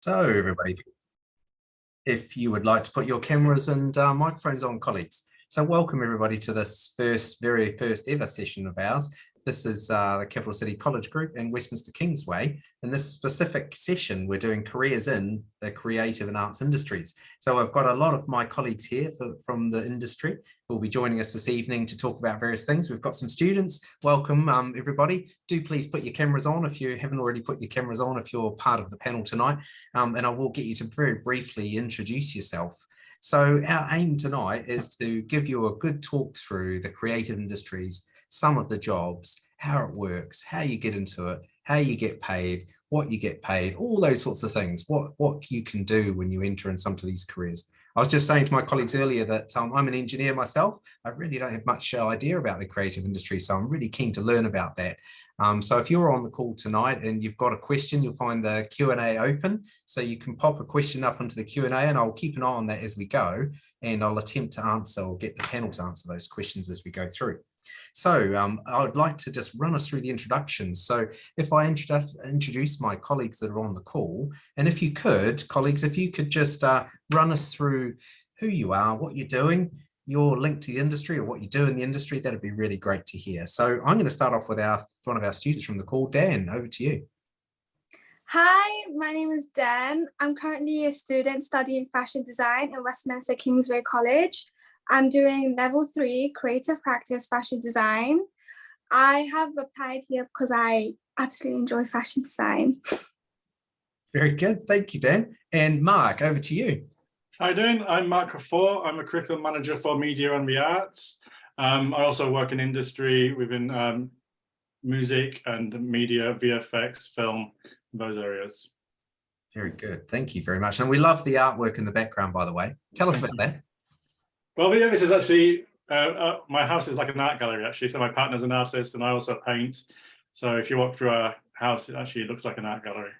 So, everybody, if you would like to put your cameras and microphones on, colleagues. So welcome everybody to this very first ever session of ours. This is the Capital City College Group and Westminster Kingsway. In this specific session, we're doing careers in the creative and arts industries. So I've got a lot of my colleagues here from the industry who will be joining us this evening to talk about various things. We've got some students. Welcome, everybody. Do please put your cameras on if you haven't already put your cameras on, if you're part of the panel tonight. And I will get you to very briefly introduce yourself. So our aim tonight is to give you a good talk through the creative industries, some of the jobs, how it works, how you get into it, how you get paid, what you get paid, all those sorts of things, what you can do when you enter in some of these careers. I was just saying to my colleagues earlier that I'm an engineer myself. I really don't have much idea about the creative industry, so I'm really keen to learn about that. So if you're on the call tonight and you've got a question, you'll find the Q&A open. So you can pop a question up into the Q&A and I'll keep an eye on that as we go. And I'll attempt to answer or get the panel to answer those questions as we go through. So I would like to just run us through the introductions. So if I introduce my colleagues that are on the call, and if you could, colleagues, if you could just run us through who you are, what you're doing, your link to the industry or what you do in the industry, that'd be really great to hear. So I'm going to start off with one of our students from the call. Dan, over to you. Hi, my name is Dan. I'm currently a student studying fashion design at Westminster Kingsway College. I'm doing level 3 creative practice fashion design. I have applied here because I absolutely enjoy fashion design. Very good. Thank you, Dan. And Mark, over to you. How you doing? I'm Mark Kaffour. I'm a curriculum manager for media and the arts. I also work in industry within music and media, VFX, film, those areas. Very good. Thank you very much. And we love the artwork in the background, by the way. Tell us about that. Well, yeah, this is actually, my house is like an art gallery, actually. So my partner's an artist and I also paint. So if you walk through our house, it actually looks like an art gallery.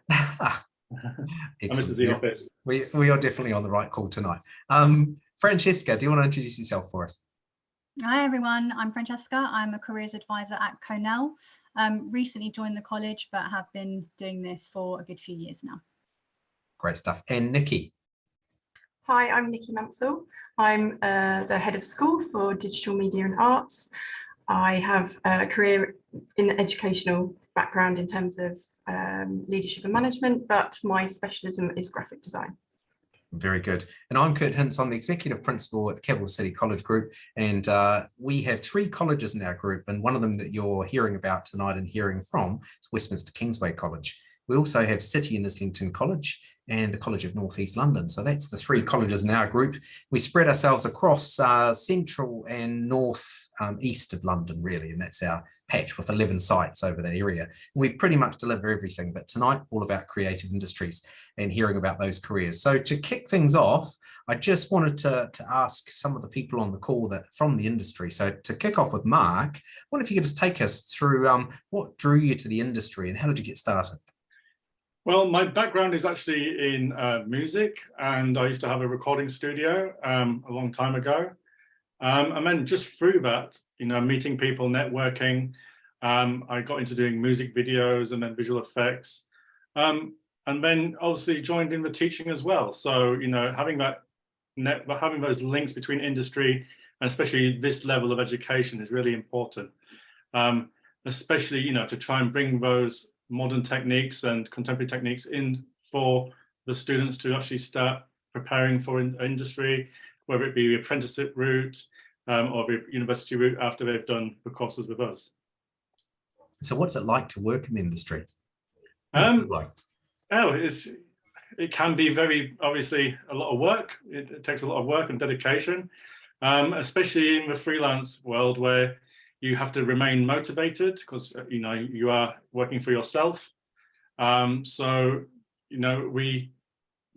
And this is the office. We are definitely on the right call tonight. Francesca, do you want to introduce yourself for us? Hi everyone, I'm Francesca. I'm a careers advisor at Cornell. Recently joined the college, but have been doing this for a good few years now. Great stuff. And Nikki? Hi, I'm Nikki Mansell. I'm the head of school for digital media and arts. I have a career in educational background in terms of leadership and management, but my specialism is graphic design. Very good. And I'm Kurt Hintz. I'm the executive principal at the Capital City College Group. And we have 3 colleges in our group. And one of them that you're hearing about tonight and hearing from is Westminster Kingsway College. We also have City and Islington College and the College of North East London. So that's the 3 colleges in our group. We spread ourselves across central and north east of London, really, and that's our patch with 11 sites over that area. We pretty much deliver everything, but tonight all about creative industries and hearing about those careers. So to kick things off, I just wanted to ask some of the people on the call that from the industry. So to kick off with Mark, I wonder if you could just take us through what drew you to the industry and how did you get started? Well, my background is actually in music, and I used to have a recording studio a long time ago. And then just through that, meeting people, networking, I got into doing music videos and then visual effects. And then obviously joined in the teaching as well. So, having those links between industry and especially this level of education is really important. Especially, to try and bring those modern techniques and contemporary techniques in for the students to actually start preparing for industry, whether it be the apprenticeship route or the university route after they've done the courses with us. So what's it like to work in the industry? It can be very, obviously, a lot of work. It takes a lot of work and dedication, especially in the freelance world where you have to remain motivated because, you are working for yourself. So, you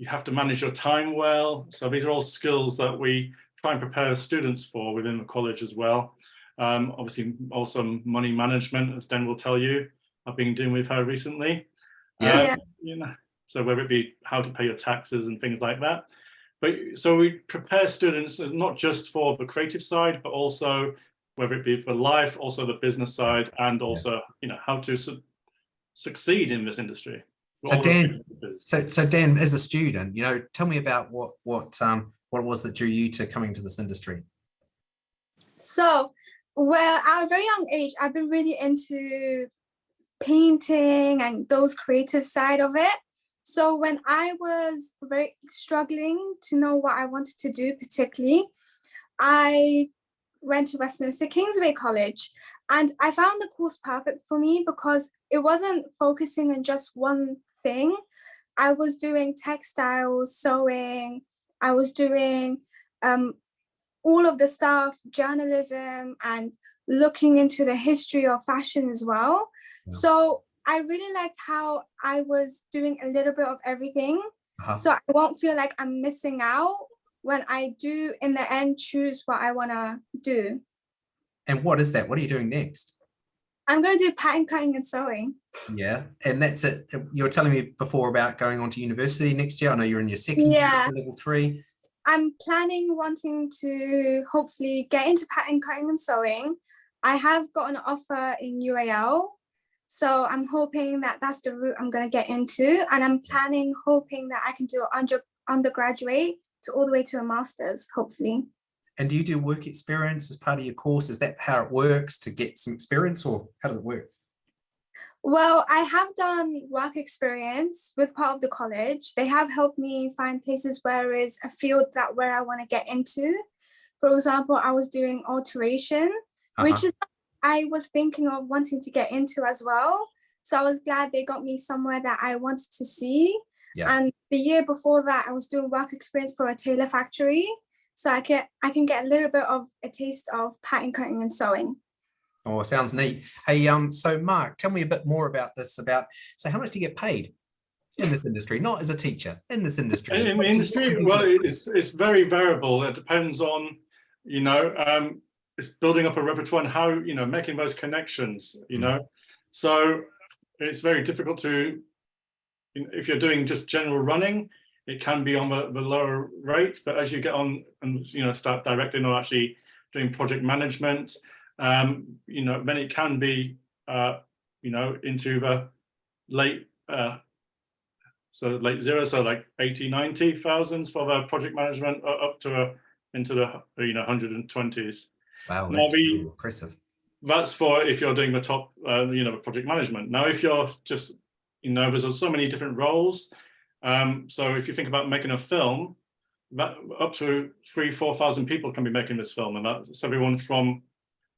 have to manage your time well. So these are all skills that we try and prepare students for within the college as well. Obviously, also money management, as Den will tell you, I've been doing with her recently. Yeah. So whether it be how to pay your taxes and things like that. But so we prepare students not just for the creative side, but also whether it be for life, also the business side, and also, how to succeed in this industry. So all the Dan, businesses. so Dan, as a student, tell me about what it was that drew you to coming to this industry. So, well, at a very young age, I've been really into painting and those creative side of it. So when I was very struggling to know what I wanted to do particularly, I went to Westminster Kingsway College, and I found the course perfect for me because it wasn't focusing on just one thing. I was doing textiles, sewing, I was doing all of the stuff, journalism, and looking into the history of fashion as well. Yeah. So I really liked how I was doing a little bit of everything. So I won't feel like I'm missing out when I do in the end choose what I want to do. And what is that? What are you doing next? I'm going to do pattern cutting and sewing. Yeah, and that's it. You were telling me before about going on to university next year. I know you're in your second year Yeah. of level 3. I'm wanting to hopefully get into pattern cutting and sewing. I have got an offer in UAL, so I'm hoping that that's the route I'm going to get into, and I'm hoping that I can do an undergraduate to all the way to a master's, hopefully. And do you do work experience as part of your course? Is that how it works to get some experience, or how does it work? Well, I have done work experience with part of the college. They have helped me find places where is a field where I want to get into. For example, I was doing alteration, which is I was thinking of wanting to get into as well. So I was glad they got me somewhere that I wanted to see. Yeah. And the year before that, I was doing work experience for a tailor factory. So I can get a little bit of a taste of pattern cutting and sewing. Oh, sounds neat. Hey, so Mark, tell me a bit more about this. So how much do you get paid in this industry? Not as a teacher, in this industry. In the industry, well, it's very variable. It depends on, it's building up a repertoire and how, making those connections, So it's very difficult to, if you're doing just general running, it can be on the lower rate, but as you get on and, start directing or actually doing project management, then it can be, into the late, late zero, so like 80, 90 thousands for the project management, up to into the 120s. Wow, that's really impressive. That's for if you're doing the top, project management. Now, if you're just, there's so many different roles. So if you think about making a film, that up to 3,000-4,000 people can be making this film, and that's everyone from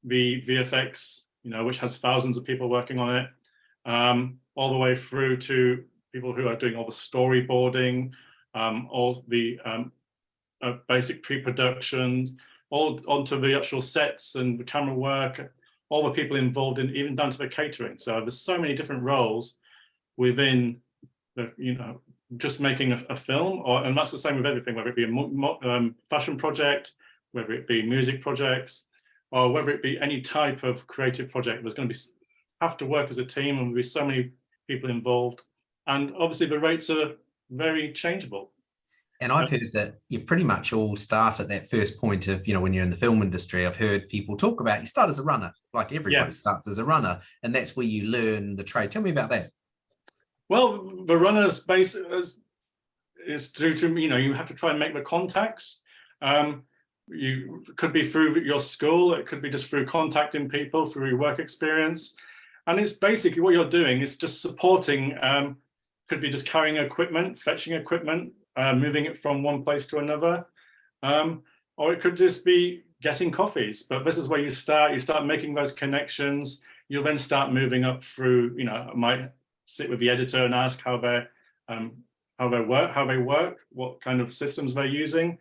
the VFX, which has thousands of people working on it, all the way through to people who are doing all the storyboarding, all the basic pre-productions, all onto the actual sets and the camera work, all the people involved in, even down to the catering. So there's so many different roles within the, just making a film, and that's the same with everything, whether it be a fashion project, whether it be music projects, or whether it be any type of creative project. There's going to have to work as a team, and there'll be so many people involved. And obviously the rates are very changeable. And I've heard that you pretty much all start at that first point of, when you're in the film industry. I've heard people talk about you start as a runner, like everybody starts as a runner, and that's where you learn the trade. Tell me about that. Well, the runner's base is due to, you have to try and make the contacts. You could be through your school, it could be just through contacting people, through your work experience. And it's basically what you're doing is just supporting, could be just carrying equipment, fetching equipment, moving it from one place to another. Or it could just be getting coffees. But this is where you start making those connections. You'll then start moving up through, I might sit with the editor and ask how they work, what kind of systems they're using.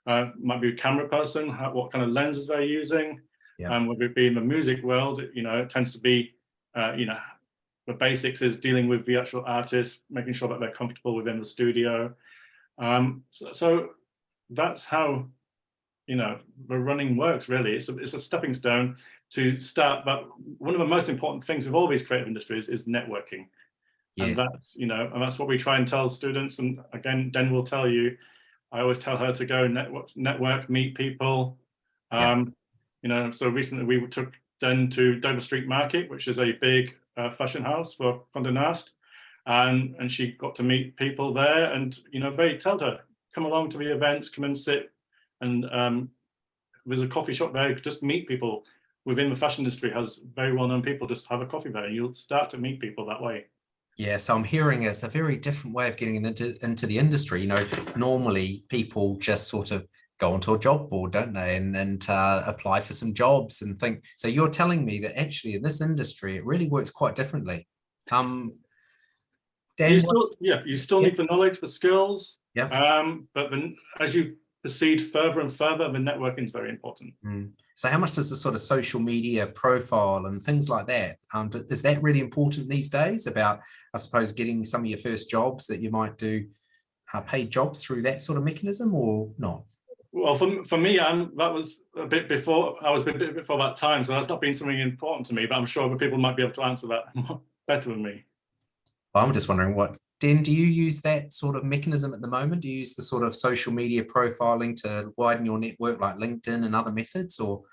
Might be a camera person, what kind of lenses they're using. Whether it be in the music world, it tends to be, the basics is dealing with the actual artist, making sure that they're comfortable within the studio. So that's how, the running works, really. It's a stepping stone to start. But one of the most important things with all these creative industries is networking. Yeah. And that's what we try and tell students. And again, Den will tell you, I always tell her to go network, meet people. So recently we took Den to Dover Street Market, which is a big fashion house for Condé Nast. and she got to meet people there, and they told her, come along to the events, come and sit, and there's a coffee shop there, just meet people within the fashion industry, has very well-known people, just have a coffee there, you'll start to meet people that way. Yeah, so I'm hearing it's a very different way of getting into the industry. Normally people just sort of go onto a job board, don't they, and apply for some jobs and think. So you're telling me that actually in this industry, it really works quite differently. Dan, you still need the knowledge, the skills. Yeah. But then as you proceed further and further, the networking is very important. So how much does the sort of social media profile and things like that, is that really important these days about, I suppose, getting some of your first jobs that you might do paid jobs through that sort of mechanism, or not? Well, for me, that was a bit before, I was a bit before that time, so that's not been something important to me, but I'm sure other people might be able to answer that better than me. Well, I'm just wondering Dan, do you use that sort of mechanism at the moment? Do you use the sort of social media profiling to widen your network like LinkedIn and other methods, or?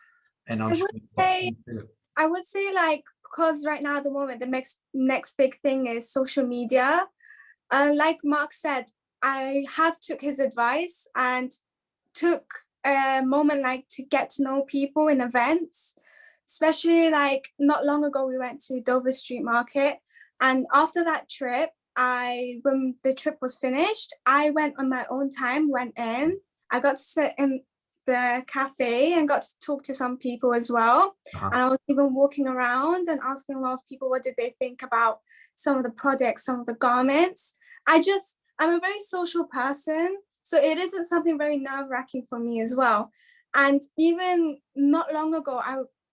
And I would say like, because right now at the moment, the next big thing is social media. Like Mark said, I have took his advice and took a moment like to get to know people in events, especially like not long ago, we went to Dover Street Market. And after that trip, when the trip was finished, I went on my own time, went in, I got to sit in the cafe and got to talk to some people as well. And I was even walking around and asking a lot of people what did they think about some of the products, some of the garments. I'm a very social person, so it isn't something very nerve-wracking for me as well. And even not long ago,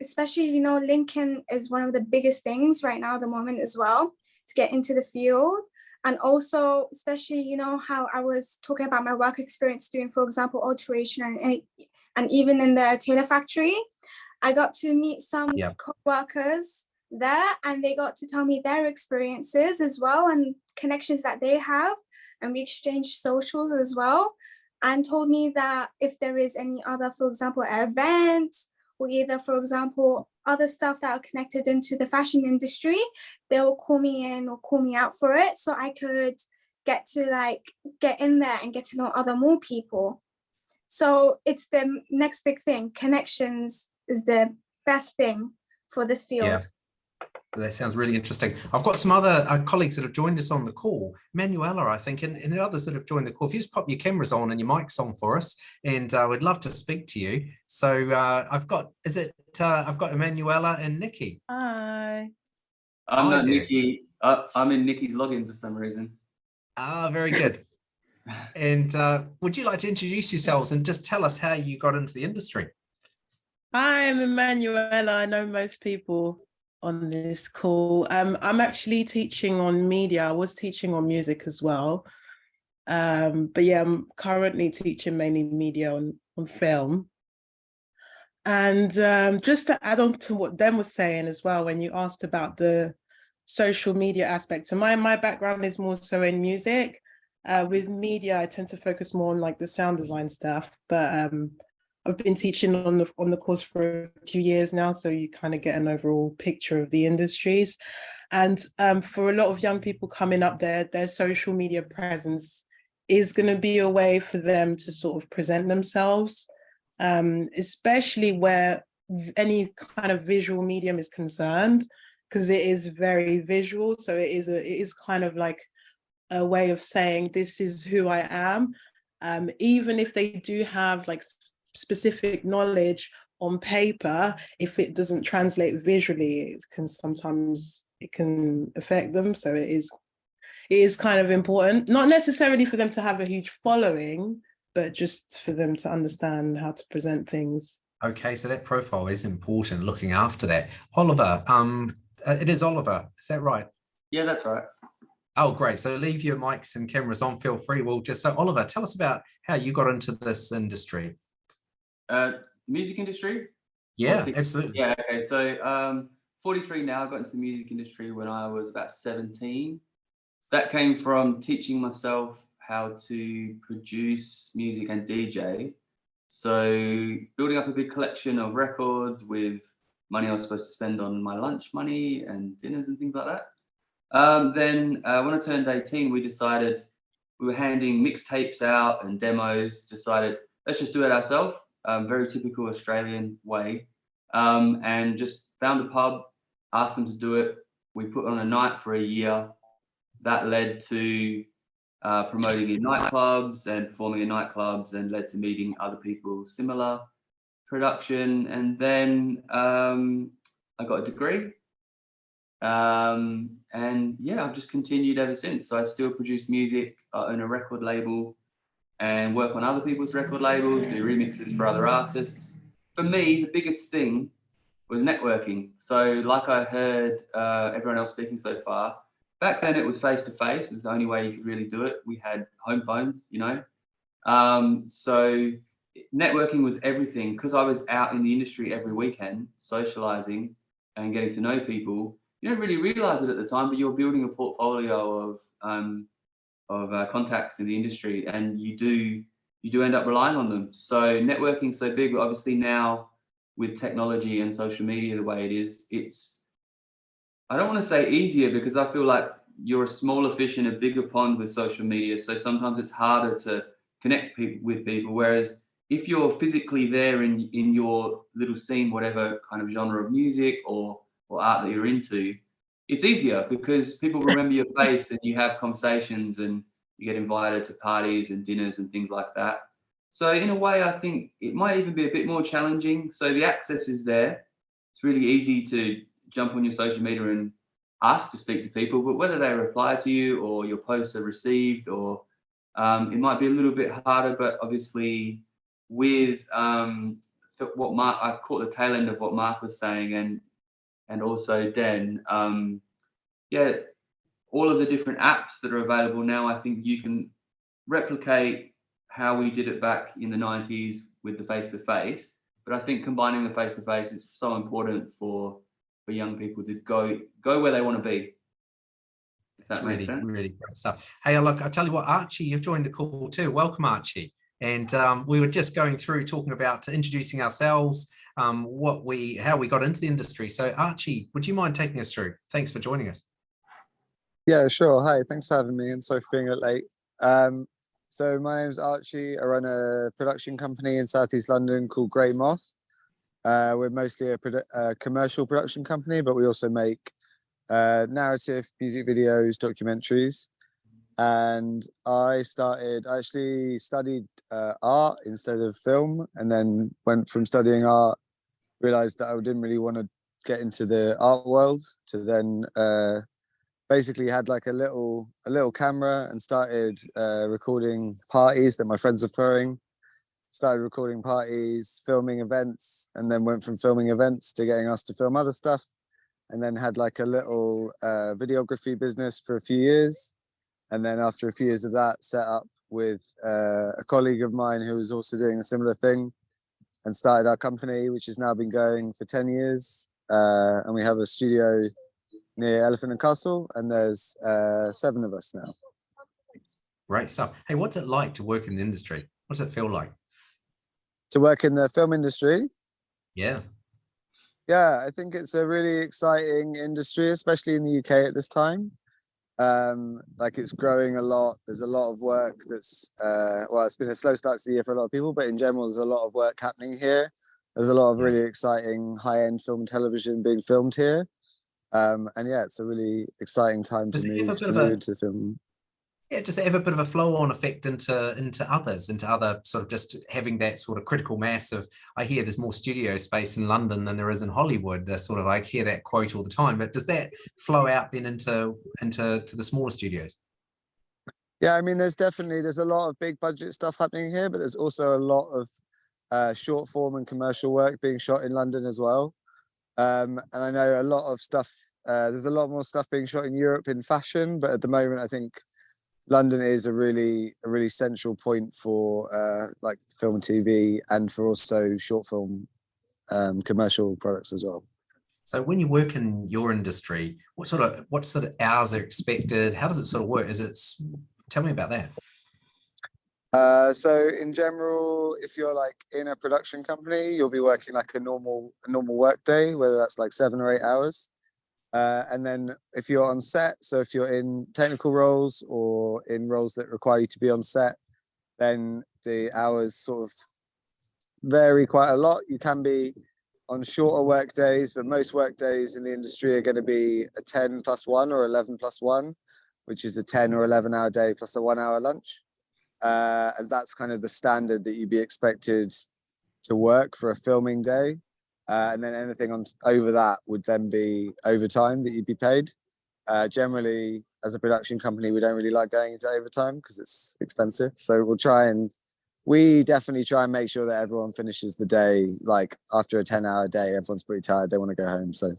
especially LinkedIn is one of the biggest things right now at the moment as well to get into the field. And also, especially, how I was talking about my work experience doing, for example, alteration and even in the tailor factory, I got to meet some co-workers there, and they got to tell me their experiences as well and connections that they have. And we exchanged socials as well, and told me that if there is any other, for example, event, or either, for example, other stuff that are connected into the fashion industry, they will call me in or call me out for it, so I could get in there and get to know more people. So it's the next big thing. Connections is the best thing for this field. Yeah. That sounds really interesting. I've got some other colleagues that have joined us on the call. Manuela, I think, and others that have joined the call. If you just pop your cameras on and your mics on for us, and we'd love to speak to you. So I've got Emanuela and Nikki. Hi. I'm not Nikki. I'm in Nikki's login for some reason. Very good. And would you like to introduce yourselves and just tell us how you got into the industry? Hi, I'm Emanuela. I know most people on this call. I'm actually teaching on media. I was teaching on music as well. But yeah, I'm currently teaching mainly media on film. And just to add on to what Den was saying as well, when you asked about the social media aspect, so my background is more so in music. With media, I tend to focus more on like the sound design stuff, but I've been teaching on the course for a few years now, so you kind of get an overall picture of the industries. And for a lot of young people coming up there, their social media presence is going to be a way for them to sort of present themselves, especially where any kind of visual medium is concerned, because it is very visual. So it is kind of like a way of saying, this is who I am. Even if they do have like specific knowledge on paper, if it doesn't translate visually, it can affect them. So it is kind of important, not necessarily for them to have a huge following, but just for them to understand how to present things. Okay, so that profile is important, looking after that. Oliver, it is Oliver, is that right? Yeah, that's right. Oh, great. So leave your mics and cameras on, feel free. So Oliver, tell us about how you got into this industry. Music industry? Yeah, absolutely. Yeah, okay. So 43 now, I got into the music industry when I was about 17. That came from teaching myself how to produce music and DJ. So building up a big collection of records with money I was supposed to spend on my lunch money and dinners and things like that. Then when I turned 18, we decided we were handing mixtapes out and demos, decided let's just do it ourselves, very typical Australian way, and just found a pub, asked them to do it. We put on a night for a year. That led to promoting in nightclubs and performing in nightclubs, and led to meeting other people similar production. And then I got a degree. And yeah, I've just continued ever since. So I still produce music, I own a record label and work on other people's record labels, do remixes for other artists. For me, the biggest thing was networking. So like I heard everyone else speaking so far, back then it was face-to-face. It was the only way you could really do it. We had home phones, you know. So networking was everything, because I was out in the industry every weekend, socializing and getting to know people. You don't really realize it at the time, but you're building a portfolio of contacts in the industry, and you do end up relying on them. So networking's so big, but obviously now with technology and social media the way it is, it's, I don't want to say easier, because I feel like you're a smaller fish in a bigger pond with social media. So sometimes it's harder to connect with people. Whereas if you're physically there in your little scene, whatever kind of genre of music or art that you're into, it's easier because people remember your face and you have conversations and you get invited to parties and dinners and things like that. So in a way, I think it might even be a bit more challenging. So the access is there. It's really easy to jump on your social media and ask to speak to people, but whether they reply to you or your posts are received, or it might be a little bit harder. But obviously with what Mark, I caught the tail end of what Mark was saying, and also Den, yeah, all of the different apps that are available now, I think you can replicate how we did it back in the 90s with the face-to-face. But I think combining the face-to-face is so important for young people to go where they want to be. That's really great stuff. Hey, look, I tell you what, Archie, you've joined the call too. Welcome, Archie. And we were just going through talking about introducing ourselves, how we got into the industry. So Archie, would you mind taking us through? Thanks for joining us. Yeah, sure. Hi, thanks for having me, and sorry for being a bit late. So my name's Archie. I run a production company in Southeast London called Grey Moth. We're mostly a commercial production company, but we also make narrative, music videos, documentaries. And I actually studied art instead of film, and then went from studying art, realized that I didn't really want to get into the art world, to then basically had like a little camera and started recording parties that my friends were throwing. Started recording parties, filming events, and then went from filming events to getting us to film other stuff, and then had like a little videography business for a few years. And then after a few years of that, set up with a colleague of mine who was also doing a similar thing, and started our company, which has now been going for 10 years. And we have a studio near Elephant and Castle, and there's 7 of us now. Great stuff. Hey, what's it like to work in the industry? What does it feel like? To work in the film industry? Yeah. Yeah, I think it's a really exciting industry, especially in the UK at this time. Like, it's growing a lot. There's a lot of work that's, well, it's been a slow start to the year for a lot of people, but in general, there's a lot of work happening here. There's a lot of really exciting high-end film and television being filmed here. And yeah, it's a really exciting time to move into film. Yeah, just have a bit of a flow-on effect into other sort of just having that sort of critical mass of, I hear there's more studio space in London than there is in Hollywood. There's sort of, I hear that quote all the time, but does that flow out then into the smaller studios? Yeah, I mean, there's a lot of big budget stuff happening here, but there's also a lot of short form and commercial work being shot in London as well. And I know a lot of stuff, there's a lot more stuff being shot in Europe in fashion, but at the moment, I think London is a really central point for like film and TV, and for also short film commercial products as well. So when you work in your industry, what sort of hours are expected? How does it sort of work? Tell me about that. So in general, if you're like in a production company, you'll be working like a normal work day, whether that's like 7 or 8 hours. And then if you're on set, so if you're in technical roles or in roles that require you to be on set, then the hours sort of vary quite a lot. You can be on shorter work days, but most work days in the industry are going to be a 10+1 or 11+1, which is a 10 or 11-hour day plus a 1-hour lunch. And that's kind of the standard that you'd be expected to work for a filming day. And then anything on over that would then be overtime that you'd be paid. Generally, as a production company, we don't really like going into overtime because it's expensive. So we definitely try and make sure that everyone finishes the day, like after a 10-hour day, everyone's pretty tired, they want to go home. So,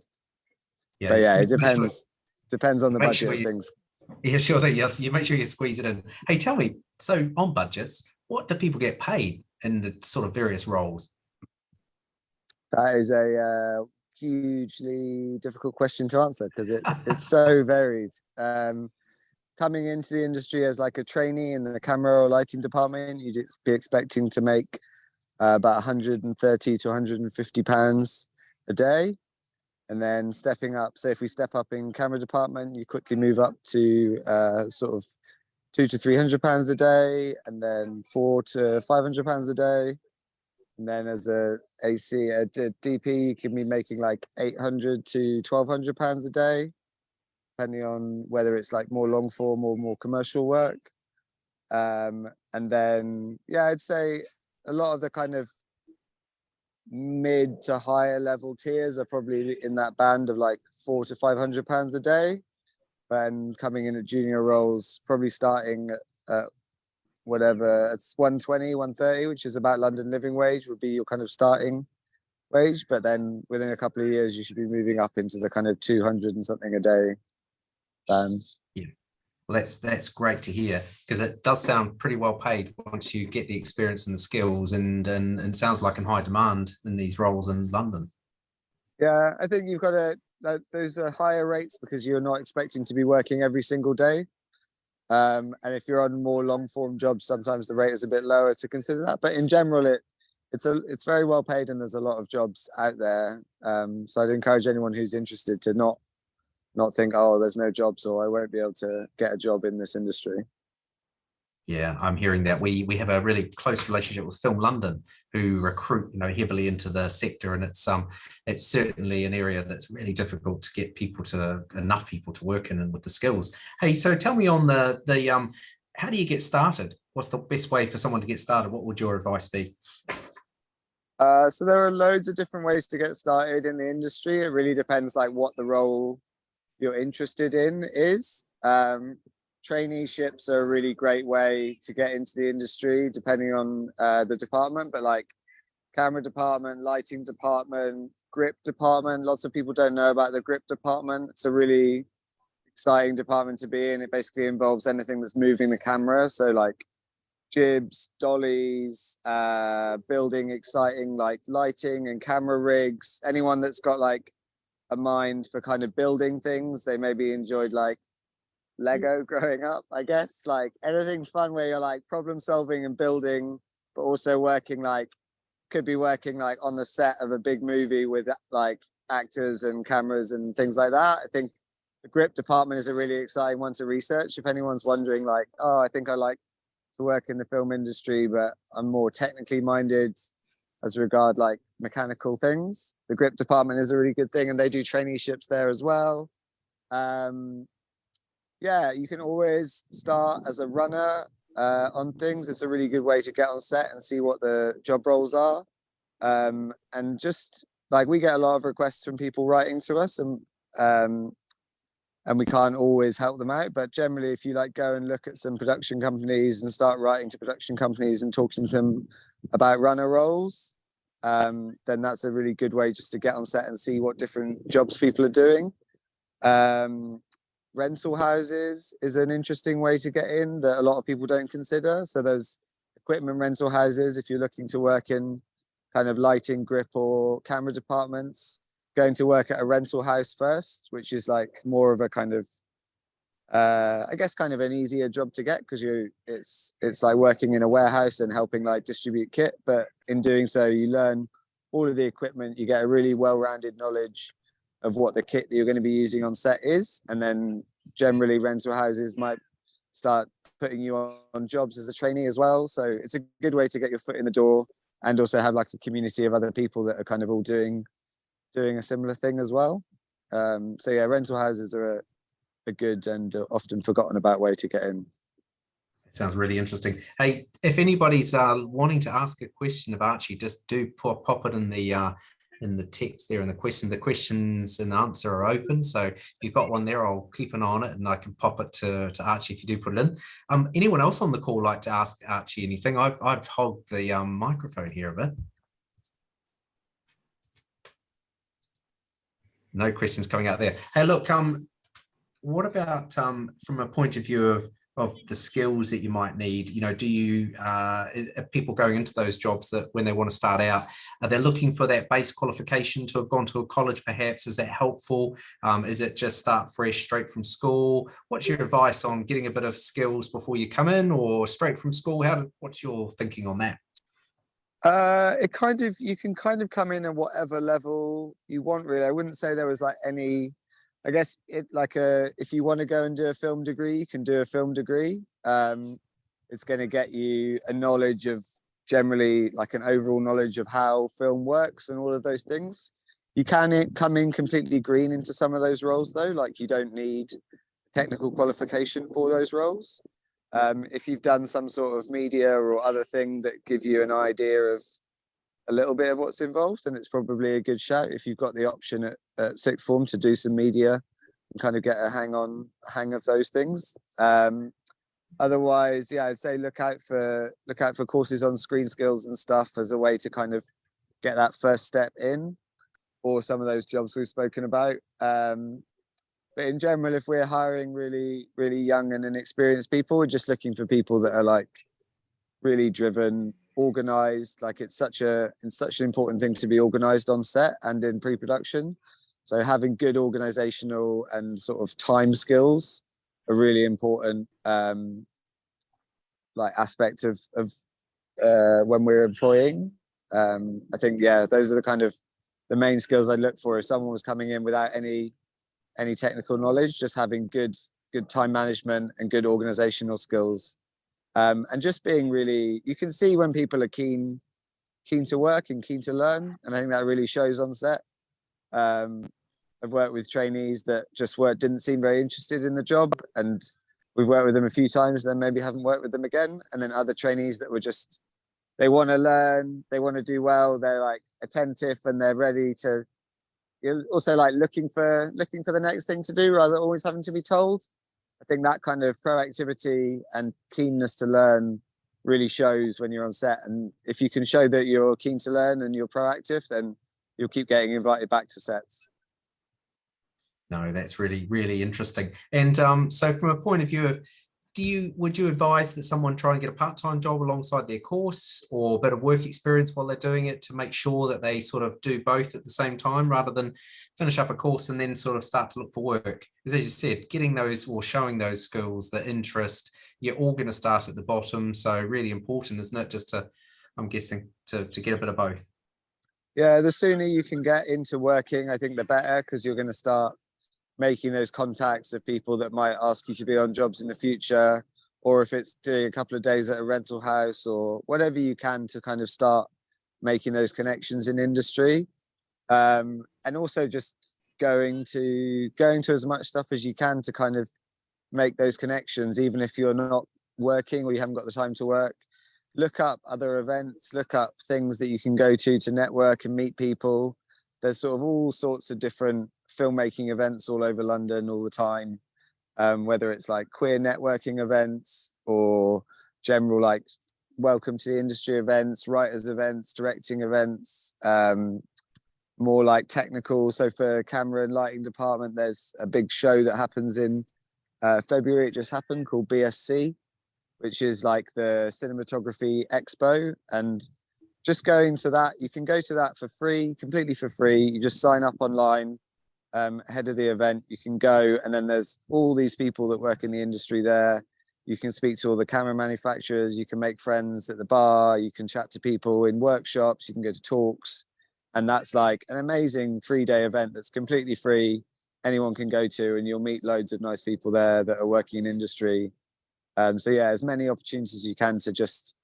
but yeah, it depends on the budget of things. Yeah, sure thing. You make sure you squeeze it in. Hey, tell me, so on budgets, what do people get paid in the sort of various roles? That is a hugely difficult question to answer because it's so varied. Coming into the industry as like a trainee in the camera or lighting department, you'd be expecting to make about 130 to 150 pounds a day. And then stepping up, so if we step up in camera department, you quickly move up to sort of 200 to 300 pounds a day, and then 400 to 500 pounds a day. And then as a DP, you can be making like 800 to 1200 pounds a day, depending on whether it's like more long form or more commercial work. And then, yeah, I'd say a lot of the kind of mid to higher level tiers are probably in that band of like 400 to 500 pounds a day. And coming in at junior roles, probably starting at whatever, it's 120, 130, which is about London living wage would be your kind of starting wage. But then within a couple of years, you should be moving up into the kind of 200 and something a day. Yeah, well, that's great to hear, because it does sound pretty well paid once you get the experience and the skills, and sounds like in high demand in these roles in London. Yeah, I think you've got to, those are higher rates because you're not expecting to be working every single day. And if you're on more long form jobs, sometimes the rate is a bit lower to consider that. But in general, it's very well paid, and there's a lot of jobs out there. So I'd encourage anyone who's interested to not think, oh, there's no jobs, or I won't be able to get a job in this industry. Yeah, I'm hearing that. We have a really close relationship with Film London, who recruit, heavily into the sector, and it's certainly an area that's really difficult to get enough people to work in and with the skills. Hey, so tell me on the how do you get started? What's the best way for someone to get started? What would your advice be? So there are loads of different ways to get started in the industry. It really depends like what the role you're interested in is. Traineeships are a really great way to get into the industry, depending on the department, but like camera department, lighting department, grip department. Lots of people don't know about the grip department. It's a really exciting department to be in. It basically involves anything that's moving the camera. So like jibs, dollies, building exciting like lighting and camera rigs. Anyone that's got like a mind for kind of building things, they maybe enjoyed like Lego growing up, I guess, like anything fun where you're like problem solving and building, but also could be working like on the set of a big movie with like actors and cameras and things like that. I think the grip department is a really exciting one to research. If anyone's wondering like, oh, I think I like to work in the film industry, but I'm more technically minded as regard like mechanical things, the grip department is a really good thing, and they do traineeships there as well. Yeah, you can always start as a runner on things. It's a really good way to get on set and see what the job roles are. And just like we get a lot of requests from people writing to us, and we can't always help them out. But generally, if you like go and look at some production companies and start writing to production companies and talking to them about runner roles, then that's a really good way just to get on set and see what different jobs people are doing. Rental houses is an interesting way to get in that a lot of people don't consider. So there's equipment rental houses. If you're looking to work in kind of lighting, grip or camera departments, going to work at a rental house first, which is like more of a kind of, I guess kind of an easier job to get, because it's like working in a warehouse and helping like distribute kit. But in doing so, you learn all of the equipment, you get a really well-rounded knowledge of what the kit that you're going to be using on set is. And then generally rental houses might start putting you on jobs as a trainee as well. So it's a good way to get your foot in the door and also have like a community of other people that are kind of all doing a similar thing as well. So yeah, rental houses are a good and often forgotten about way to get in. It sounds really interesting. Hey, if anybody's wanting to ask a question of Archie, just do pop it in the text there in the question. The questions and answer are open. So if you've got one there, I'll keep an eye on it and I can pop it to Archie if you do put it in. Anyone else on the call like to ask Archie anything? I've hogged the microphone here a bit. No questions coming out there. Hey, look, what about from a point of view of the skills that you might need? You know, do you are people going into those jobs that when they want to start out, are they looking for that base qualification to have gone to a college perhaps? Is that helpful? Is it just start fresh straight from school? What's your advice on getting a bit of skills before you come in, or straight from school? What's your thinking on that? You can kind of come in at whatever level you want, really. I wouldn't say there was like any, I guess if you want to go and do a film degree, you can do a film degree. It's going to get you a knowledge of generally like an overall knowledge of how film works and all of those things. You can come in completely green into some of those roles though, like you don't need technical qualification for those roles. If you've done some sort of media or other thing that give you an idea of a little bit of what's involved, then it's probably a good shout if you've got the option at sixth form to do some media and kind of get a hang of those things. Otherwise, yeah, I'd say look out for courses on screen skills and stuff as a way to kind of get that first step in, or some of those jobs we've spoken about. But in general, if we're hiring really, really young and inexperienced people, we're just looking for people that are like really driven, organized. Like it's such an important thing to be organized on set and in pre-production. So having good organizational and sort of time skills are really important like aspect of when we're employing. I think, yeah, those are the kind of the main skills I'd look for if someone was coming in without any technical knowledge, just having good time management and good organizational skills. And just being really, you can see when people are keen to work and keen to learn. And I think that really shows on set. I've worked with trainees that just didn't seem very interested in the job. And we've worked with them a few times, then maybe haven't worked with them again. And then other trainees that were just, they want to learn, they want to do well, they're like attentive and they're ready to, you're also like looking for the next thing to do rather than always having to be told. I think that kind of proactivity and keenness to learn really shows when you're on set. And if you can show that you're keen to learn and you're proactive, then you'll keep getting invited back to sets. No, that's really, really interesting. And so from a point of view of, would you advise that someone try and get a part-time job alongside their course, or a bit of work experience while they're doing it, to make sure that they sort of do both at the same time rather than finish up a course and then sort of start to look for work? Because as you said, getting those or showing those skills, the interest, you're all going to start at the bottom. So really important, isn't it? Just I'm guessing, to get a bit of both. Yeah, the sooner you can get into working, I think the better, because you're going to start making those contacts of people that might ask you to be on jobs in the future, or if it's doing a couple of days at a rental house or whatever you can to kind of start making those connections in industry. And also just going to as much stuff as you can to kind of make those connections, even if you're not working or you haven't got the time to work. Look up other events, look up things that you can go to network and meet people. There's sort of all sorts of different filmmaking events all over London all the time, whether it's like queer networking events or general like welcome to the industry events, writers events, directing events, more like technical. So for camera and lighting department, there's a big show that happens in February. It just happened, called BSC, which is like the cinematography expo. And just going to that, you can go to that for free, completely for free. You just sign up online ahead of the event. You can go, and then there's all these people that work in the industry there. You can speak to all the camera manufacturers. You can make friends at the bar. You can chat to people in workshops. You can go to talks. And that's like an amazing 3-day event that's completely free. Anyone can go to, and you'll meet loads of nice people there that are working in industry. So yeah, as many opportunities as you can to just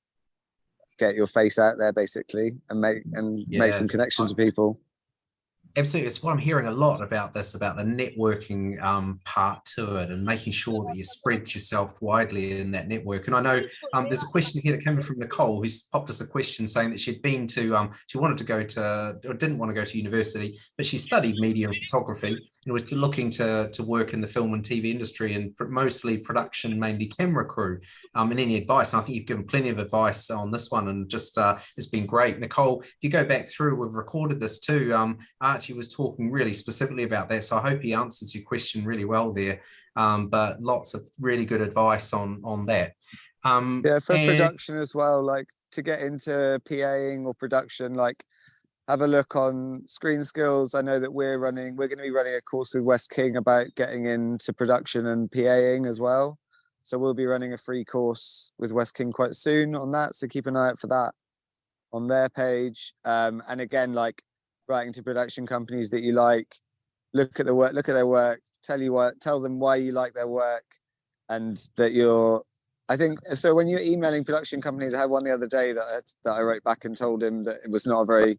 get your face out there basically, and make some connections with people. Absolutely. It's what I'm hearing a lot about this, about the networking part to it, and making sure that you spread yourself widely in that network. And I know there's a question here that came from Nicole, who's popped us a question saying that she'd been to, she wanted to go to, or didn't want to go to university, but she studied media and photography and was looking to work in the film and TV industry, and mostly production, mainly camera crew. And any advice? And I think you've given plenty of advice on this one, and just it's been great. Nicole, if you go back through, we've recorded this too. Archie was talking really specifically about that, so I hope he answers your question really well there. But lots of really good advice on that. Yeah, for production as well, like to get into PAing or production, like have a look on Screen Skills. I know that we're going to be running a course with West King about getting into production and PAing as well. So we'll be running a free course with West King quite soon on that. So keep an eye out for that on their page. And again, like writing to production companies that you like, look at their work, tell them why you like their work, and that I think so when you're emailing production companies, I had one the other day that I wrote back and told him that it was not a very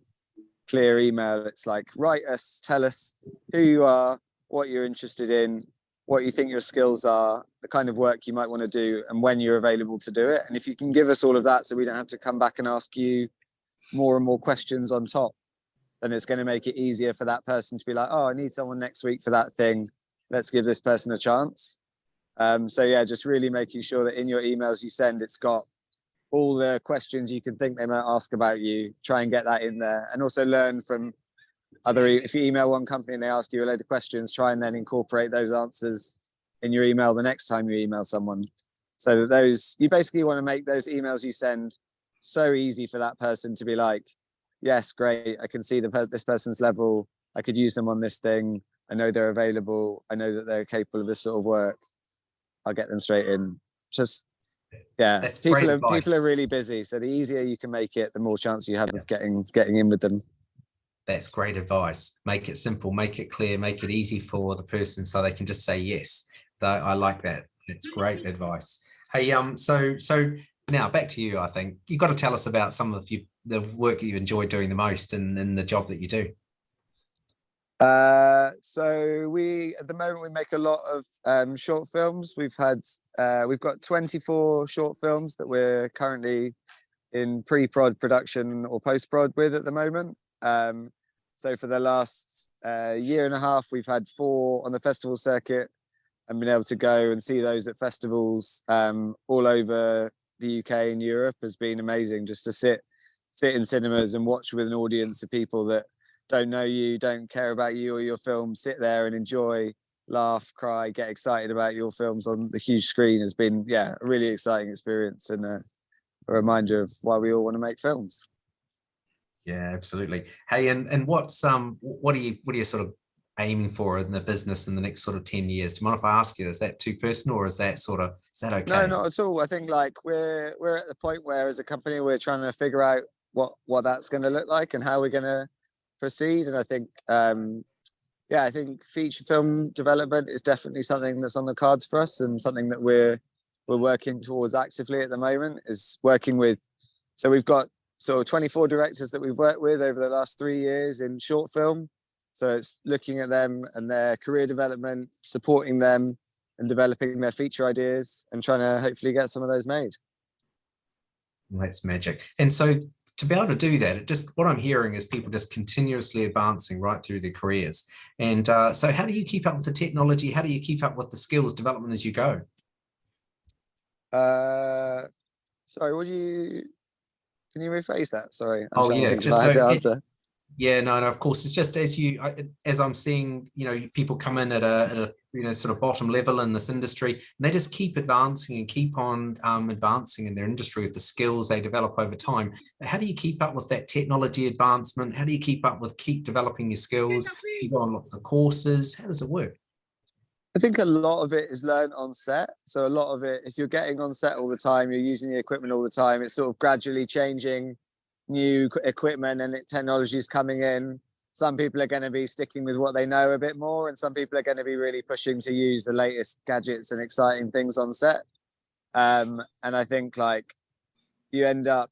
clear email. It's like, write us, tell us who you are, what you're interested in, what you think your skills are, the kind of work you might want to do, and when you're available to do it. And if you can give us all of that so we don't have to come back and ask you more and more questions on top, then it's going to make it easier for that person to be like, oh, I need someone next week for that thing. Let's give this person a chance. So yeah, just really making sure that in your emails you send, it's got all the questions you can think they might ask about you. Try and get that in there, and also learn from if you email one company and they ask you a load of questions, try and then incorporate those answers in your email the next time you email someone. So that you basically want to make those emails you send so easy for that person to be like, yes, great, I can see this person's level, I could use them on this thing, I know they're available, I know that they're capable of this sort of work, I'll get them straight in. Just, yeah, that's people are really busy, so the easier you can make it, the more chance you have of getting in with them. That's great advice. Make it simple, make it clear, make it easy for the person so they can just say yes. I like that. It's great advice. Hey, so now back to you. I think you've got to tell us about some of the work that you've enjoyed doing the most in the job that you do. So at the moment we make a lot of short films. We've got 24 short films that we're currently in pre-prod production or post-prod with at the moment. So for the last year and a half, we've had 4 on the festival circuit and been able to go and see those at festivals all over the UK and Europe has been amazing. Just to sit in cinemas and watch with an audience of people that don't know you, don't care about you or your film, sit there and enjoy, laugh, cry, get excited about your films on the huge screen has been, yeah, a really exciting experience, and a reminder of why we all want to make films. Yeah, absolutely. Hey, and what are you sort of aiming for in the business in the next sort of 10 years? Do you mind if I ask you, is that too personal, or is that okay? No, not at all. I think like we're at the point where as a company we're trying to figure out what that's going to look like and how we're going to proceed. And I think I think feature film development is definitely something that's on the cards for us, and something that we're working towards actively at the moment, is working with, so we've got sort of 24 directors that we've worked with over the last 3 years in short film. So it's looking at them and their career development, supporting them and developing their feature ideas, and trying to hopefully get some of those made. That's magic. And so to be able to do that, what I'm hearing is people just continuously advancing right through their careers. And so how do you keep up with the technology? How do you keep up with the skills development as you go? Sorry, can you rephrase that? Sorry. I'm trying to think about how to answer. Yeah, no, of course. It's just as I'm seeing, people come in at a sort of bottom level in this industry, and they just keep advancing and keep on advancing in their industry with the skills they develop over time. How do you keep up with that technology advancement? How do you keep developing your skills? You go on lots of courses. How does it work? I think a lot of it is learned on set. So a lot of it, if you're getting on set all the time, you're using the equipment all the time, it's sort of gradually changing new equipment and technology is coming in, some people are going to be sticking with what they know a bit more, and some people are going to be really pushing to use the latest gadgets and exciting things on set. And I think like you end up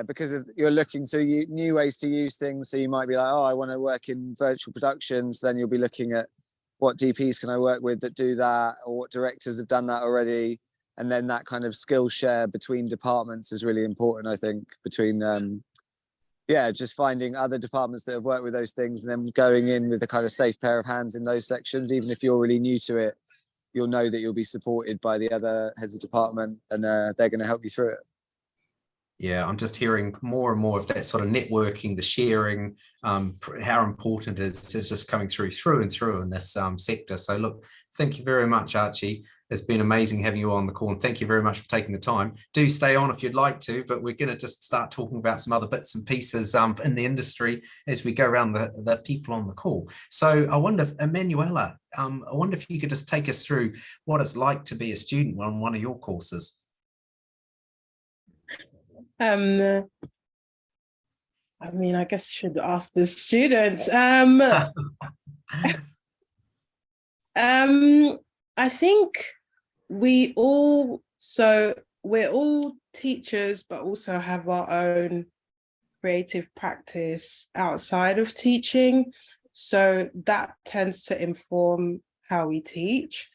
because you're looking to new ways to use things. So you might be like, oh, I want to work in virtual productions. Then you'll be looking at what DPs can I work with that do that, or what directors have done that already. And then that kind of skill share between departments is really important, I think, between just finding other departments that have worked with those things and then going in with a kind of safe pair of hands in those sections. Even if you're really new to it, you'll know that you'll be supported by the other heads of department, and they're going to help you through it. Yeah, I'm just hearing more and more of that sort of networking, the sharing, how important it is. It's just coming through and through in this sector. So look, thank you very much, Archie. It's been amazing having you on the call, and thank you very much for taking the time. Do stay on if you'd like to, but we're going to just start talking about some other bits and pieces in the industry as we go around the people on the call. So I wonder if, Emanuela, I wonder if you could just take us through what it's like to be a student on one of your courses. I mean, I guess I should ask the students. I think we're all teachers, but also have our own creative practice outside of teaching. So that tends to inform how we teach.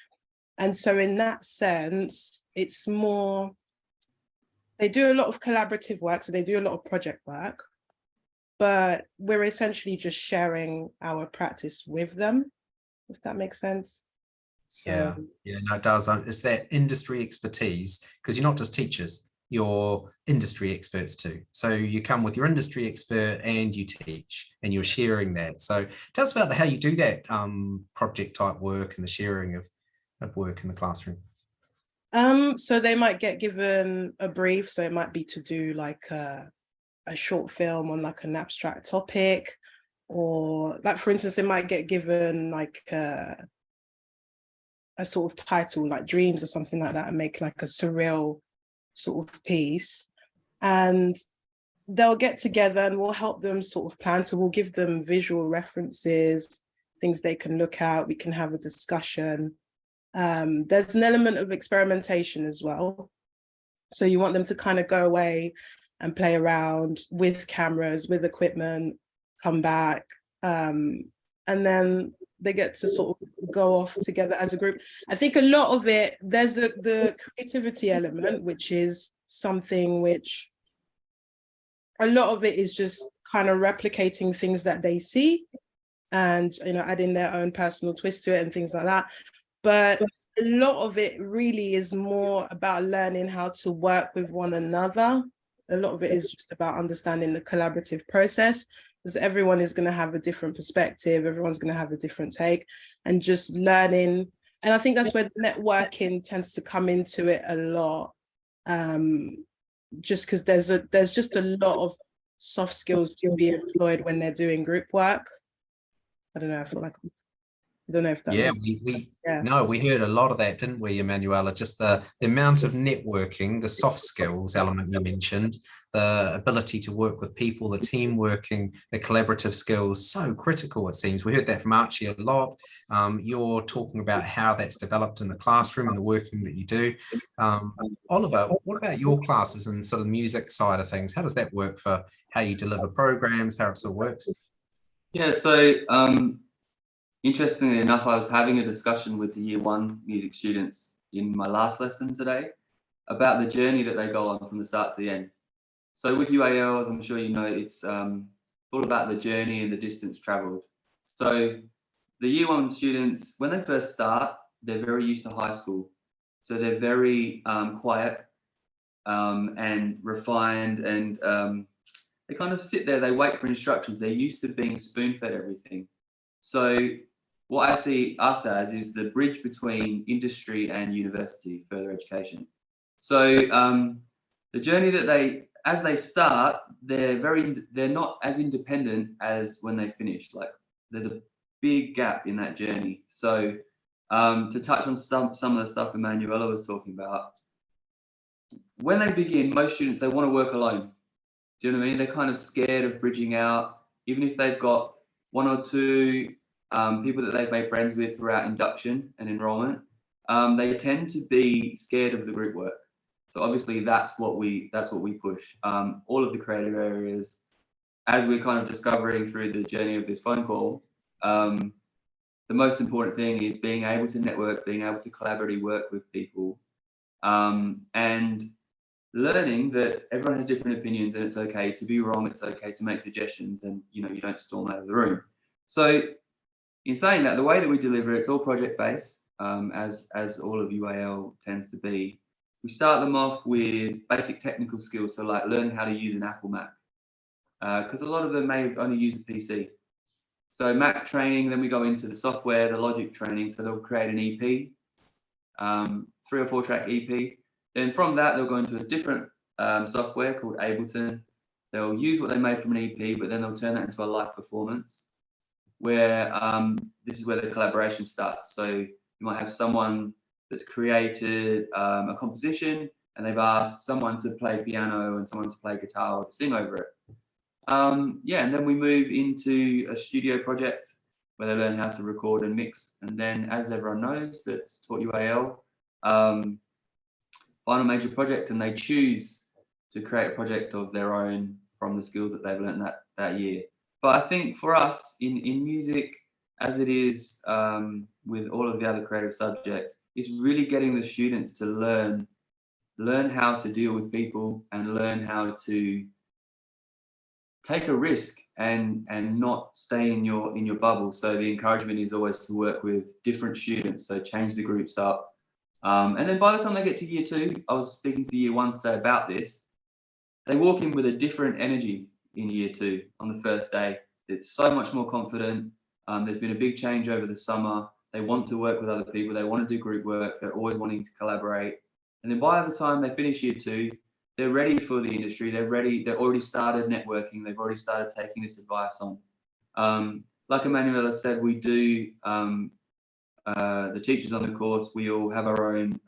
And so in that sense, it's more, they do a lot of collaborative work, so they do a lot of project work, but we're essentially just sharing our practice with them, if that makes sense. So, yeah, no, it does. It's that industry expertise, because you're not just teachers, you're industry experts too. So you come with your industry expert and you teach, and you're sharing that. So tell us about how you do that project type work and the sharing of work in the classroom. So they might get given a brief. So it might be to do like a short film on like an abstract topic, or like, for instance, they might get given like a sort of title like Dreams or something like that, and make like a surreal sort of piece. And they'll get together and we'll help them sort of plan. So we'll give them visual references, things they can look at. We can have a discussion. There's an element of experimentation as well. So you want them to kind of go away and play around with cameras, with equipment, come back. And then they get to sort of go off together as a group. I think a lot of it, there's the creativity element, which is something which a lot of it is just kind of replicating things that they see and, you know, adding their own personal twist to it and things like that. But a lot of it really is more about learning how to work with one another. A lot of it is just about understanding the collaborative process, because everyone is going to have a different perspective, everyone's going to have a different take, and just learning. And I think that's where networking tends to come into it a lot, just because there's just a lot of soft skills to be employed when they're doing group work. I don't know, I feel like, I don't know if that. Yeah, we heard a lot of that, didn't we, Emanuela? Just the amount of networking, the soft skills element you mentioned, the ability to work with people, the team working, the collaborative skills, so critical, it seems. We heard that from Archie a lot. You're talking about how that's developed in the classroom and the working that you do. Oliver, what about your classes and sort of the music side of things? How does that work for how you deliver programs, how it sort of works? Yeah, so interestingly enough, I was having a discussion with the Year 1 music students in my last lesson today about the journey that they go on from the start to the end. So with UAL, as I'm sure you know, it's all about the journey and the distance traveled. So the Year 1 students, when they first start, they're very used to high school. So they're very quiet and refined, and they kind of sit there, they wait for instructions. They're used to being spoon-fed everything. So what I see us as is the bridge between industry and university, further education. So the journey that as they start, they're not as independent as when they finish. Like, there's a big gap in that journey. So to touch on some of the stuff Emanuela was talking about, when they begin, most students, they want to work alone. Do you know what I mean? They're kind of scared of bridging out, even if they've got one or two people that they've made friends with throughout induction and enrollment. They tend to be scared of the group work. So obviously that's what we push. All of the creative areas, as we're kind of discovering through the journey of this phone call, the most important thing is being able to network, being able to collaboratively work with people, and learning that everyone has different opinions and it's okay to be wrong, it's okay to make suggestions, and you don't storm out of the room. So in saying that, the way that we deliver it's all project-based, as all of UAL tends to be. We start them off with basic technical skills, so like learning how to use an Apple Mac, because a lot of them may have only used a PC. So Mac training, then we go into the software, the Logic training, so they'll create an EP, 3 or 4 track EP. Then from that, they'll go into a different software called Ableton. They'll use what they made from an EP, but then they'll turn that into a live performance, where this is where the collaboration starts. So you might have someone that's created a composition and they've asked someone to play piano and someone to play guitar or to sing over it. Yeah, and then we move into a studio project where they learn how to record and mix. And then, as everyone knows that's taught UAL, final major project, and they choose to create a project of their own from the skills that they've learned that year. But I think for us in music, as it is with all of the other creative subjects, it's really getting the students to learn how to deal with people and learn how to take a risk and not stay in your bubble. So the encouragement is always to work with different students, so change the groups up. And then by the time they get to year 2, I was speaking to the year 1s today about this, they walk in with a different energy in year 2 on the first day. It's so much more confident. There's been a big change over the summer. They want to work with other people. They want to do group work. They're always wanting to collaborate. And then by the time they finish year 2, they're ready for the industry. They're ready. They've already started networking. They've already started taking this advice on. Like Emanuela said, we do, the teachers on the course, we all have our own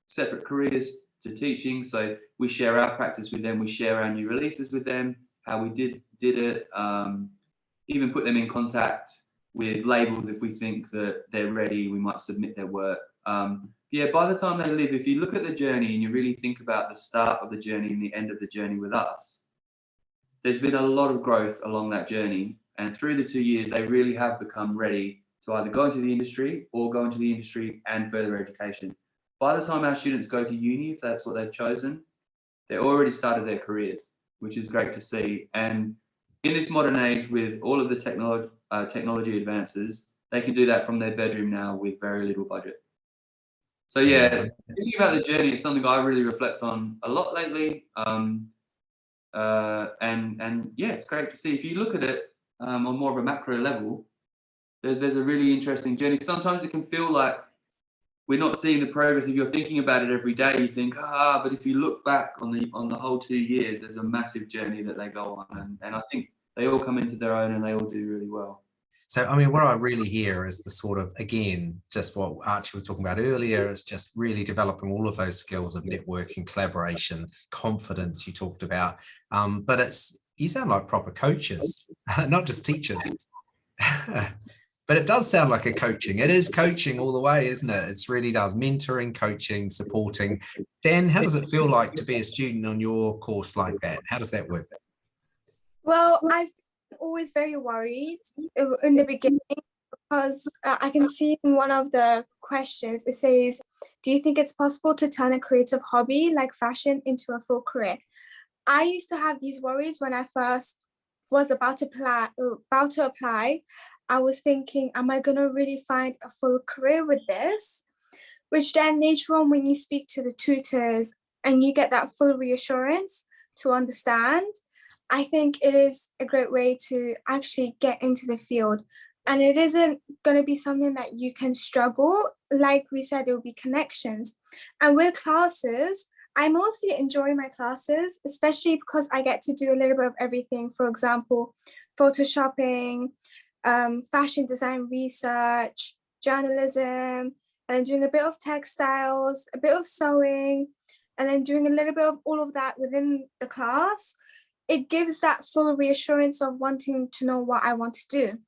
separate careers to teaching. So we share our practice with them. We share our new releases with them, how we did it, even put them in contact with labels if we think that they're ready, we might submit their work. Yeah, by the time they leave, if you look at the journey and you really think about the start of the journey and the end of the journey with us, there's been a lot of growth along that journey. And through the 2 years, they really have become ready to either go into the industry or go into the industry and further education. By the time our students go to uni, if that's what they've chosen, they've already started their careers, which is great to see. And in this modern age, with all of the technology advances, they can do that from their bedroom now with very little budget. So yeah, thinking about the journey is something I really reflect on a lot lately. And yeah, it's great to see. If you look at it on more of a macro level, there's a really interesting journey. Sometimes it can feel like we're not seeing the progress. If you're thinking about it every day, you think, but if you look back on the whole 2 years, there's a massive journey that they go on. And I think they all come into their own and they all do really well. So, I mean, what I really hear is the sort of, again, just what Archie was talking about earlier, is just really developing all of those skills of networking, collaboration, confidence you talked about. But you sound like proper coaches, not just teachers. But it does sound like a coaching. It is coaching all the way, isn't it? It really does. Mentoring, coaching, supporting. Dan, how does it feel like to be a student on your course like that? How does that work? Well, I've been always very worried in the beginning because I can see in one of the questions, it says, do you think it's possible to turn a creative hobby like fashion into a full career? I used to have these worries when I first was about to apply. I was thinking, am I going to really find a full career with this? Which then later on, when you speak to the tutors and you get that full reassurance to understand, I think it is a great way to actually get into the field. And it isn't going to be something that you can struggle. Like we said, there will be connections. And with classes, I mostly enjoy my classes, especially because I get to do a little bit of everything. For example, photoshopping, fashion design research, journalism, and then doing a bit of textiles, a bit of sewing, and then doing a little bit of all of that within the class. it gives that full reassurance of wanting to know what I want to do.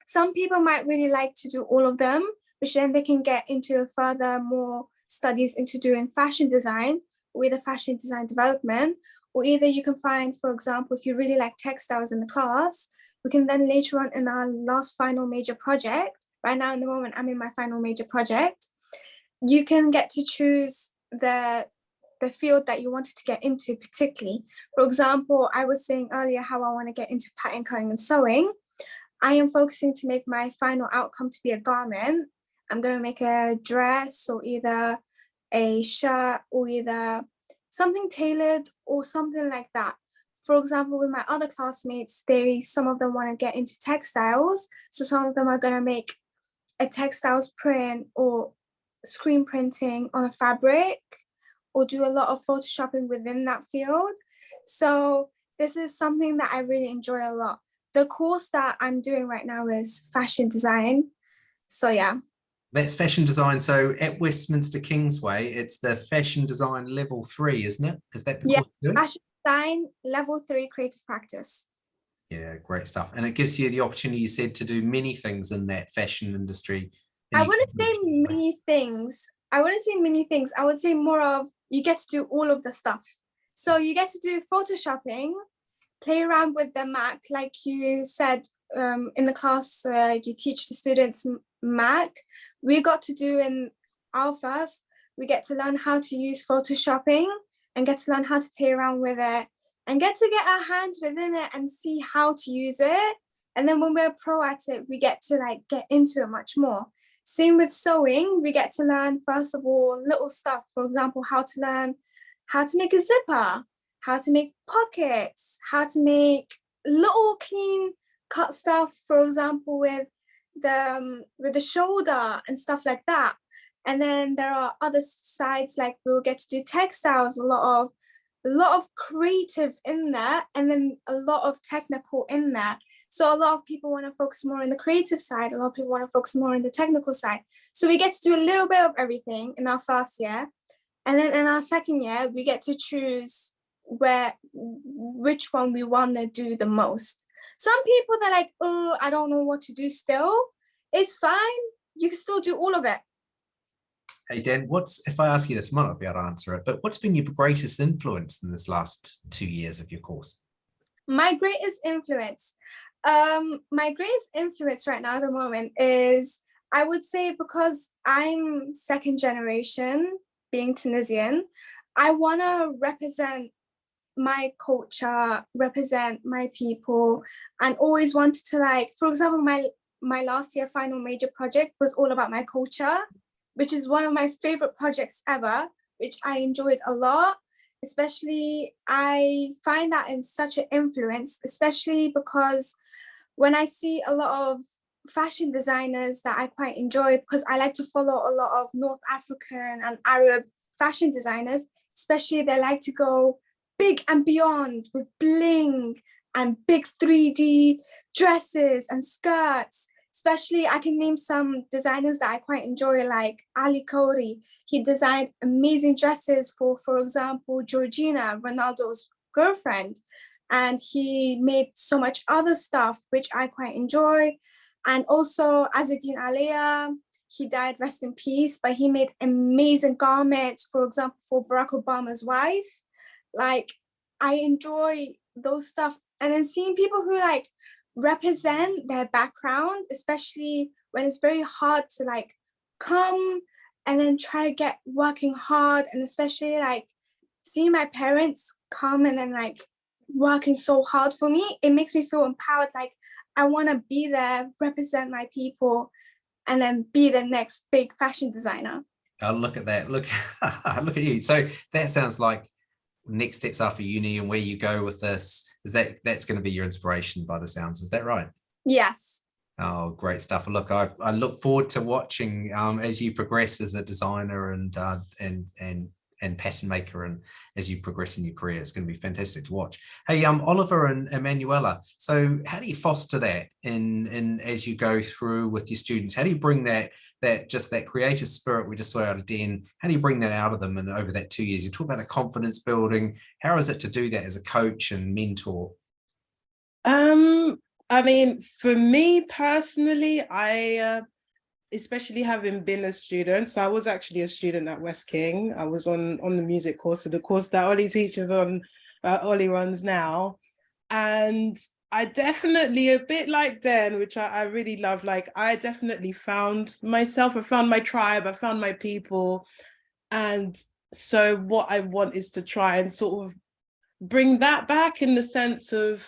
Some people might really like to do all of them, which then they can get into further more studies into doing fashion design with a fashion design development. Or either you can find, for example, if you really like textiles in the class, we can then later on in our last final major project, right now in the moment, I'm in my final major project, you can get to choose the field that you wanted to get into particularly. For example, I was saying earlier how I want to get into pattern cutting and sewing. I am focusing to make my final outcome to be a garment. I'm going to make a dress or either a shirt or either something tailored or something like that. For example, with my other classmates, some of them want to get into textiles. So some of them are going to make a textiles print or screen printing on a fabric or do a lot of photoshopping within that field. So this is something that I really enjoy a lot. The course that I'm doing right now is fashion design. So yeah. That's fashion design. So at Westminster Kingsway, it's the fashion design level 3, isn't it? Is that the course you're doing? Fashion design level 3 creative practice. Yeah, great stuff. And it gives you the opportunity, you said, to do many things in that fashion industry. I wouldn't say many things. I would say more of you get to do all of the stuff. So you get to do photoshopping, play around with the Mac, like you said in the class, you teach the students Mac. We got to do in our first, we get to learn how to use photoshopping and get to learn how to play around with it and get our hands within it and see how to use it. And then when we're pro at it, we get to like get into it much more. Same with sewing, we get to learn, first of all, little stuff. For example, how to learn how to make a zipper, how to make pockets, how to make little clean cut stuff, for example, with the shoulder and stuff like that. And then there are other sides, like we'll get to do textiles, a lot of creative in there, and then a lot of technical in there. So a lot of people want to focus more on the creative side. A lot of people want to focus more on the technical side. So we get to do a little bit of everything in our first year. And then in our second year, we get to choose which one we want to do the most. Some people, they're like, oh, I don't know what to do still. It's fine. You can still do all of it. Hey, Dan, if I ask you this, might not be able to answer it, but what's been your greatest influence in this last 2 years of your course? My greatest influence right now at the moment is, I would say, because I'm second generation, being Tunisian, I want to represent my culture, represent my people, and always wanted to, like, for example, my last year final major project was all about my culture, which is one of my favorite projects ever, which I enjoyed a lot. Especially, I find that in such an influence, especially because when I see a lot of fashion designers that I quite enjoy, because I like to follow a lot of North African and Arab fashion designers, especially they like to go big and beyond with bling and big 3D dresses and skirts. Especially, I can name some designers that I quite enjoy, like Ali Khoury. He designed amazing dresses for example, Georgina, Ronaldo's girlfriend. And he made so much other stuff, which I quite enjoy. And also Azedine Alea, he died, rest in peace, but he made amazing garments, for example, for Barack Obama's wife. Like, I enjoy those stuff. And then seeing people who like represent their background, especially when it's very hard to like come and then try to get working hard, and especially like seeing my parents come and then like working so hard for me, it makes me feel empowered. Like, I want to be there, represent my people, and then be the next big fashion designer. Oh, look at that. Look at you. So that sounds like next steps after uni and where you go with this. That's going to be your inspiration by the sounds. Is that right? Yes. Oh, great stuff. Look, I look forward to watching as you progress as a designer and and pattern maker, and as you progress in your career, it's going to be fantastic to watch. Hey, Oliver and Emanuela, so how do you foster that in as you go through with your students? How do you bring that creative spirit we just saw out of Den? How do you bring that out of them and over that 2 years? You talk about the confidence building. How is it to do that as a coach and mentor? I mean, for me personally, I especially having been a student, so I was actually a student at West King. I was on the music course, so the course that Ollie teaches on, Ollie runs now. And I definitely, a bit like Den, which I really love, like I definitely found myself, I found my tribe, I found my people. And so what I want is to try and sort of bring that back in the sense of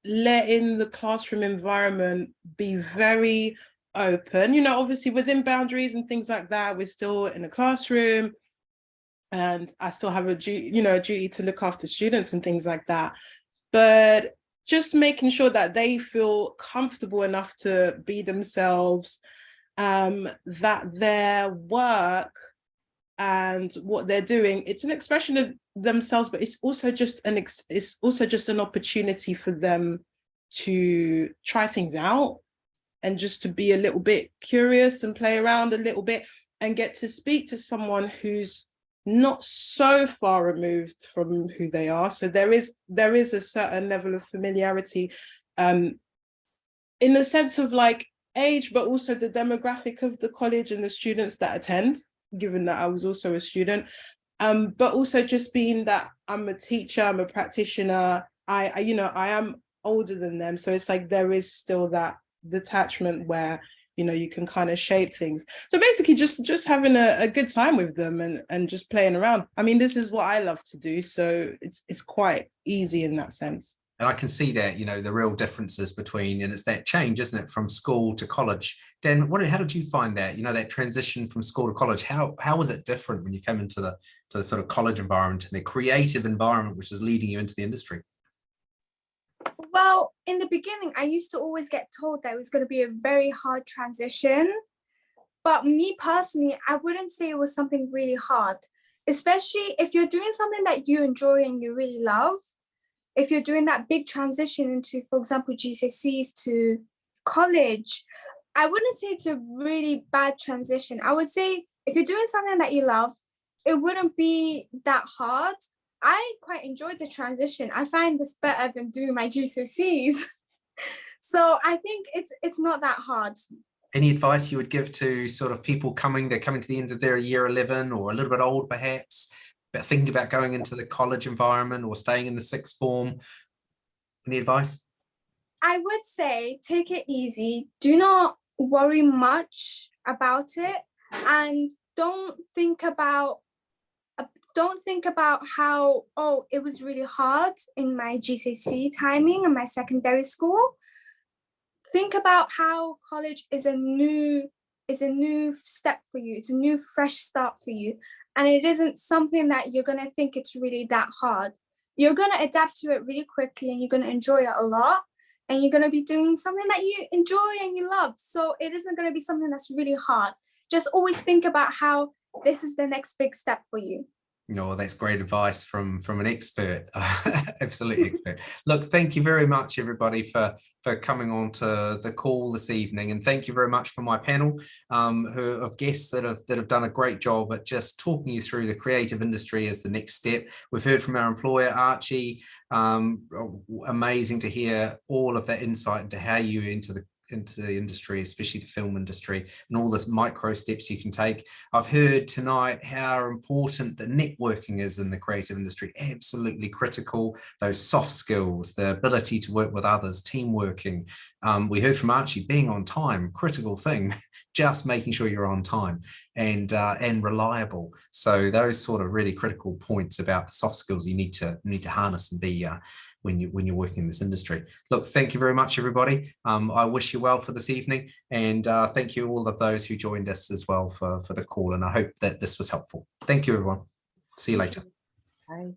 letting the classroom environment be very open, you know, obviously within boundaries and things like that. We're still in a classroom and I still have a duty to look after students and things like that, but just making sure that they feel comfortable enough to be themselves, that their work and what they're doing, it's an expression of themselves, but it's also just an opportunity for them to try things out and just to be a little bit curious and play around a little bit and get to speak to someone who's not so far removed from who they are. So there is a certain level of familiarity, in the sense of like age, but also the demographic of the college and the students that attend, given that I was also a student, but also just being that I'm a teacher, I'm a practitioner, I am older than them. So it's like there is still that detachment where, you know, you can kind of shape things. So basically just having a good time with them and just playing around. I mean, this is what I love to do. So it's quite easy in that sense. And I can see that, you know, the real differences between, and it's that change, isn't it, from school to college. Dan, how did you find that, you know, that transition from school to college? How was it different when you came into the sort of college environment and the creative environment, which is leading you into the industry? Well, in the beginning, I used to always get told that it was going to be a very hard transition. But me personally, I wouldn't say it was something really hard, especially if you're doing something that you enjoy and you really love. If you're doing that big transition into, for example, GCSEs to college, I wouldn't say it's a really bad transition. I would say if you're doing something that you love, it wouldn't be that hard. I quite enjoyed the transition. I find this better than doing my GCSEs. So I think it's not that hard. Any advice you would give to sort of people coming to the end of their year 11 or a little bit old perhaps, but thinking about going into the college environment or staying in the sixth form? Any advice? I would say take it easy. Do not worry much about it, and don't think about how, oh, it was really hard in my GCSE timing and my secondary school. Think about how college is a new step for you. It's a new fresh start for you. And it isn't something that you're going to think it's really that hard. You're going to adapt to it really quickly and you're going to enjoy it a lot. And you're going to be doing something that you enjoy and you love. So it isn't going to be something that's really hard. Just always think about how this is the next big step for you. No, that's great advice from an expert. Absolutely expert. Look, thank you very much, everybody, for coming on to the call this evening, and thank you very much for my panel of guests that have done a great job at just talking you through the creative industry as the next step. We've heard from our employer, Archie. Amazing to hear all of that insight into how you into the industry, especially the film industry, and all the micro steps you can take. I've heard tonight how important the networking is in the creative industry, absolutely critical. Those soft skills, the ability to work with others, team working. We heard from Archie, being on time, critical thing, just making sure you're on time and reliable. So those sort of really critical points about the soft skills you need to harness and be when you're working in this industry. Look, thank you very much, everybody. I wish you well for this evening, and thank you all of those who joined us as well for the call, and I hope that this was helpful. Thank you, everyone. See you later. Bye.